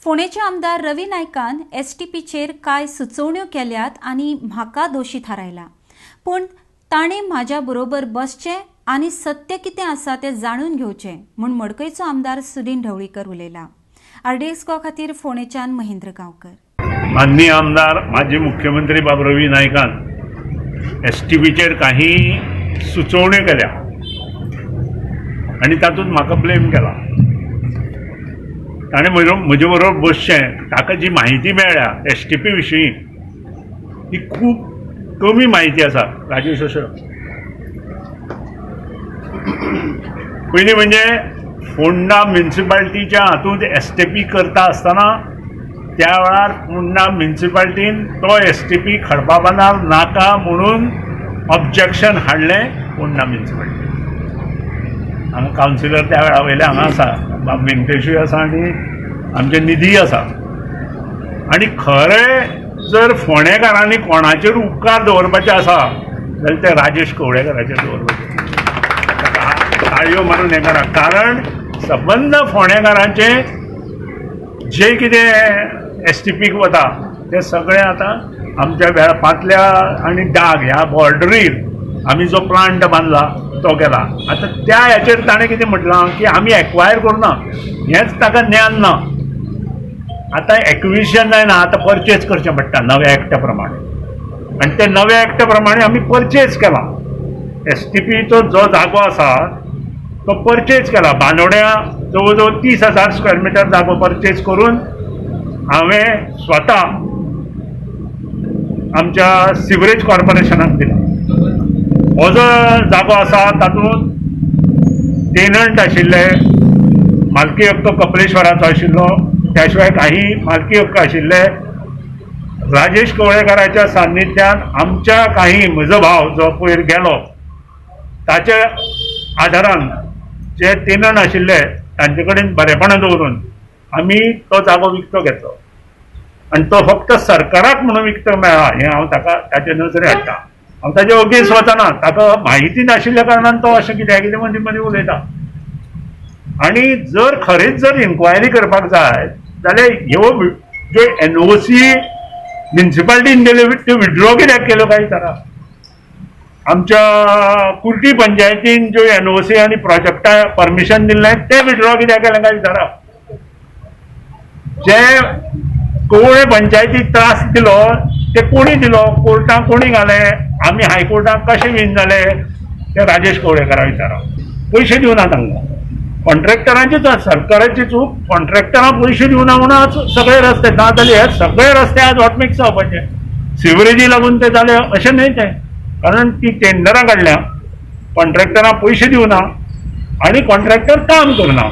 फोंडेचे आमदार रवी नायकान एसटीपीचेर काय सुचोवण्यो केल्यात आनी म्हाका दोशी थारायला, पूण ताणें म्हाज्या बरोबर बसचें आनी सत्य कितें आसा तें जाणून घेवचें म्हूण मडकयचो आमदार सुदीन ढवळीकर उलयला। RDX गो खातीर फोंडेच्यान महेंद्र गांवकर। माननीय आमदार माजी मुख्यमंत्री बाब रवी नायकान एसटीपीचेर काही सुचोवण्यो केल्या आनी तातूंत म्हाका ब्लेम केला। ताणें म्हजे बरोबर बसचें, ताका जी म्हायती मेळ्ळ्या एसटीपी विशीं ती खूब कमी म्हायती आसा। राजेश अशोक, पयलीं म्हणजे फोंडा म्युनिसिपालिटीच्या हातूंत एसटीपी करता आसतना त्या वेळार फोंडा म्युनिसिपालिटीन तो एसटीपी खडपाबांदार नाका म्हणून ऑब्जेक्शन हाडलें फोंडा म्युनिसिपालिटी। हांगा कावन्सिलर त्या वेळा वयले हांगा आसा, बाब वेंकटेशूय आसा आनी आमचे निधी आसा। आनी खरें जर फोंडेकारांनी कोणाचेर उपकार दवरपाचे आसा जाल्यार ते राजेश कवळेकराचेर दवरपाचे। ताळयो मारून हें करा, कारण सबंद फोंडेकारांचे जे कितें एसटीपीक वता ते सगळें आतां आमच्या वेळपांतल्या आनी डाग ह्या बॉर्डरीर आमी जो प्लांट बांदला तो केला। आतां त्या हेचेर ताणें कितें म्हटलां की आमी एक्वायर करुना, हेंच ताका ज्ञान ना। आतां एक्विजिशन जायना, आतां परचेज करचें पडटा नव्या एक्टा प्रमाणे, आनी ते नव्या एक्टा प्रमाणे आमी परचेज केला। एसटीपीचो जो जागो आसा तो परचेज केला। बांदोड्या जवळ जवळ 30,000 स्क्वेअर मिटर जागो परचेज करून हांवें स्वता आमच्या सिवरेज कॉर्पोरेशनाक दिला। हो जो जागो आसा तातूंत टेनंट आशिल्ले, मालकी हक्क कपलेश्वराचो आशिल्लो, त्या शिवाय काही मालकी हक्क आशिल्ले राजेश कवळेकराच्या सान्निध्यान आमच्या काही म्हजो भाव जो पयर गेलो ताच्या आदारान जे टेनंट आशिल्ले तांचे कडेन बरेपणां दवरून आमी तो जागो विकतो घेतलो। आनी तो फक्त सरकाराक म्हणून विकतो मेळ्ळा हें हांव ताका ताचे नजरे हाडटा। हांव ताचे अगेन्स्ट वचना, ताका म्हायती नाशिल्ल्या कारणान तो अशें कितें मदीं मदीं उलयता। आनी जर खरेंच जर इन्क्वायरी करपाक जाय जाल्यार ह्यो ज्यो NOC म्युनिसिपालिटीन दिल्यो त्यो विड्रॉ कित्याक केल्यो काय विचारा। आमच्या कुर्टी पंचायतीन ज्यो NOC आनी प्रोजेक्टा परमिशन दिल्लें ते विड्रॉ कित्याक केलें काय विचारा। जे कवळे पंचायतीक त्रास दिलो ते कोणी दिलो, कोर्टाक कोणी घाले, आमी हायकोर्टाक कशें विन जाले ते राजेश कवळेकरा विचारा। पयशे दिवना तांकां, कॉन्ट्रॅक्टरांची सरकाराची चूक, कॉन्ट्रॅक्टरांक पयशे दिवना म्हणून आज सगळे रस्ते ना जाले। हे सगळे रस्ते आज हॉटमिक्स जावपाचे, सिवरेजी लागून ते जाले अशें न्हय तें, कारण ती टेंडरां काडल्या, कॉन्ट्रॅक्टरांक पयशे दिवना आनी कॉन्ट्रॅक्टर काम करना।